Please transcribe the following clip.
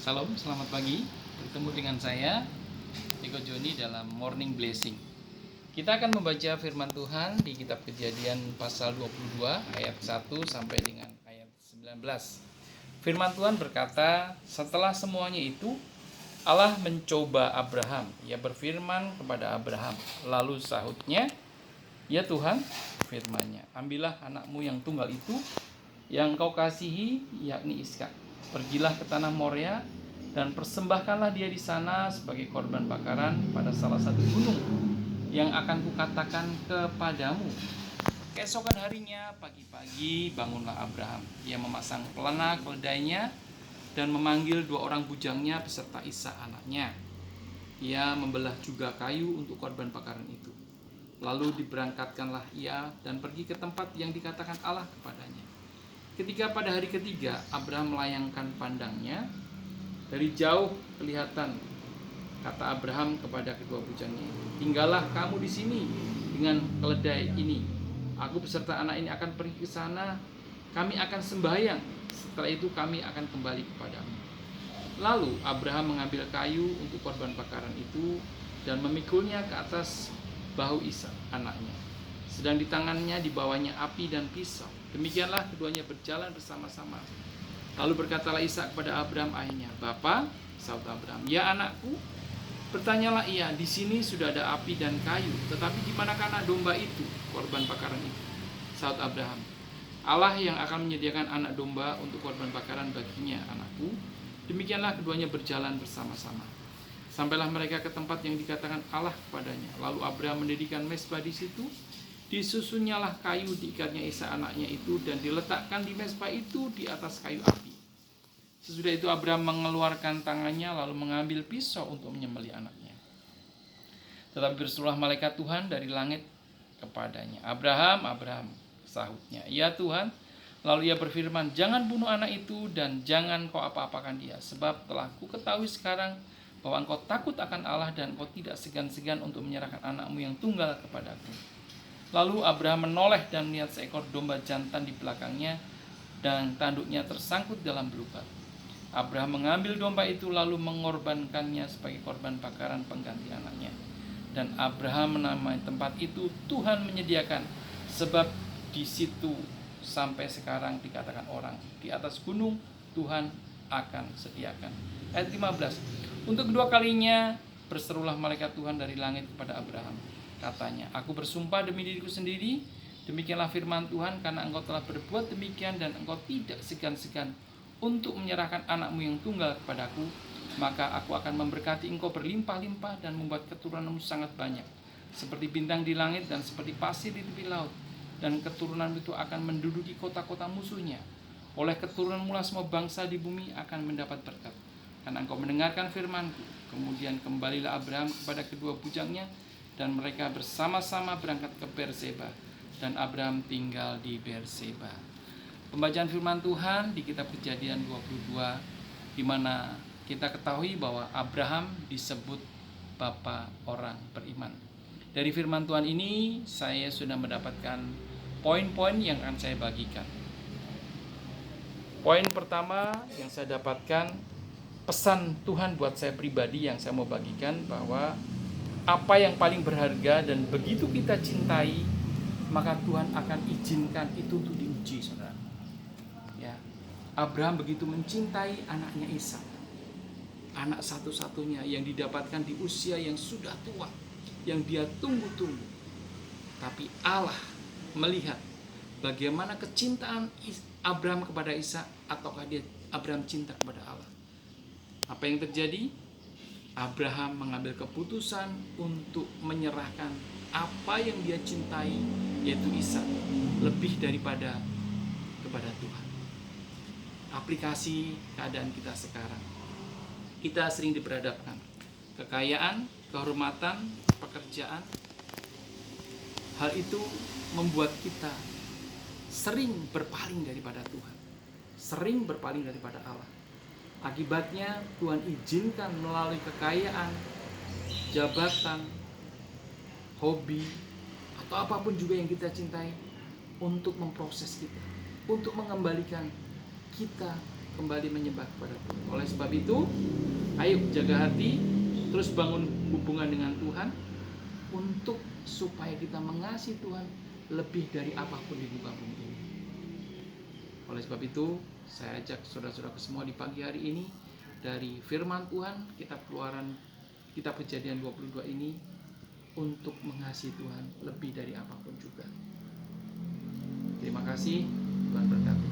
Salam, selamat pagi. Bertemu dengan saya, Eko Joni dalam Morning Blessing. Kita akan membaca firman Tuhan di kitab Kejadian pasal 22 ayat 1 sampai dengan ayat 19. Firman Tuhan berkata, setelah semuanya itu, Allah mencoba Abraham. Ia berfirman kepada Abraham. Lalu sahutnya, ya Tuhan, firman-Nya, ambillah anakmu yang tunggal itu, yang kau kasihi, yakni Ishak. Pergilah ke tanah Moria dan persembahkanlah dia di sana sebagai korban bakaran pada salah satu gunung yang akan kukatakan kepadamu. Keesokan harinya pagi-pagi bangunlah Abraham. Ia memasang pelana keledainya dan memanggil 2 orang bujangnya beserta Ishak anaknya. Ia membelah juga kayu untuk korban bakaran itu. Lalu diberangkatkanlah ia dan pergi ke tempat yang dikatakan Allah kepadanya. Ketika pada hari ketiga Abraham melayangkan pandangnya, dari jauh kelihatan, kata Abraham kepada kedua bujangnya, tinggallah kamu di sini dengan keledai ini. Aku beserta anak ini akan pergi ke sana, kami akan sembahyang. Setelah itu kami akan kembali kepadamu. Lalu Abraham mengambil kayu untuk korban bakaran itu dan memikulnya ke atas bahu Ishak anaknya. Sedang di tangannya dibawanya api dan pisau. Demikianlah keduanya berjalan bersama-sama. Lalu berkatalah Ishak kepada Abraham ayahnya, "Bapa," sahut Abraham. "Ya anakku." Bertanyalah ia, "Di sini sudah ada api dan kayu, tetapi di manakah anak domba itu, korban bakaran itu?" Sahut Abraham, "Allah yang akan menyediakan anak domba untuk korban bakaran baginya, anakku." Demikianlah keduanya berjalan bersama-sama. Sampailah mereka ke tempat yang dikatakan Allah kepadanya. Lalu Abraham mendirikan mezbah di situ. Disusunnyalah kayu diikatnya Ishak anaknya itu dan diletakkan di mezbah itu di atas kayu api. Sesudah itu Abraham mengeluarkan tangannya lalu mengambil pisau untuk menyembelih anaknya. Tetapi berserulah malaikat Tuhan dari langit kepadanya, "Abraham, Abraham," sahutnya, "Ya Tuhan." Lalu ia berfirman, "Jangan bunuh anak itu dan jangan kau apa-apakan dia, sebab telah ku ketahui sekarang bahwa engkau takut akan Allah dan engkau tidak segan-segan untuk menyerahkan anakmu yang tunggal kepadaku." Lalu Abraham menoleh dan melihat seekor domba jantan di belakangnya dan tanduknya tersangkut dalam belukar. Abraham mengambil domba itu lalu mengorbankannya sebagai korban bakaran pengganti anaknya. Dan Abraham menamai tempat itu Tuhan menyediakan, sebab di situ sampai sekarang dikatakan orang, di atas gunung Tuhan akan sediakan. Ayat 15. Untuk kedua kalinya berserulah malaikat Tuhan dari langit kepada Abraham. Katanya, "Aku bersumpah demi diriku sendiri, demikianlah firman Tuhan, karena engkau telah berbuat demikian dan engkau tidak segan-segan untuk menyerahkan anakmu yang tunggal kepadaku, maka aku akan memberkati engkau berlimpah-limpah dan membuat keturunanmu sangat banyak, seperti bintang di langit dan seperti pasir di tepi laut, dan keturunan itu akan menduduki kota-kota musuhnya. Oleh keturunanmu lah semua bangsa di bumi akan mendapat berkat, karena engkau mendengarkan firmanku." Kemudian kembalilah Abraham kepada kedua bujangnya, dan mereka bersama-sama berangkat ke Berseba, dan Abraham tinggal di Berseba. Pembacaan firman Tuhan di kitab Kejadian 22, di mana kita ketahui bahwa Abraham disebut bapa orang beriman. Dari firman Tuhan ini saya sudah mendapatkan poin-poin yang akan saya bagikan. Poin pertama yang saya dapatkan, pesan Tuhan buat saya pribadi yang saya mau bagikan, bahwa apa yang paling berharga dan begitu kita cintai, maka Tuhan akan izinkan itu untuk diuji, saudara. Ya, Abraham begitu mencintai anaknya Ishak, anak satu-satunya yang didapatkan di usia yang sudah tua, yang dia tunggu-tunggu. Tapi Allah melihat bagaimana kecintaan Abraham kepada Ishak, ataukah Abraham cinta kepada Allah. Apa yang terjadi? Abraham mengambil keputusan untuk menyerahkan apa yang dia cintai, yaitu Ishak, lebih daripada kepada Tuhan. Aplikasi keadaan kita sekarang, kita sering diperhadapkan kekayaan, kehormatan, pekerjaan. Hal itu membuat kita sering berpaling daripada Tuhan, sering berpaling daripada Allah. Akibatnya Tuhan izinkan melalui kekayaan, jabatan, hobi, atau apapun juga yang kita cintai, untuk memproses kita, untuk mengembalikan kita kembali menyembah kepada Tuhan. Oleh sebab itu, ayo jaga hati, terus bangun hubungan dengan Tuhan untuk supaya kita mengasihi Tuhan lebih dari apapun di muka bumi ini. Oleh sebab itu, saya ajak saudara-saudara semua di pagi hari ini dari firman Tuhan, kitab Keluaran, kitab Kejadian 22 ini, untuk mengasihi Tuhan lebih dari apapun juga. Terima kasih, Tuhan berkati.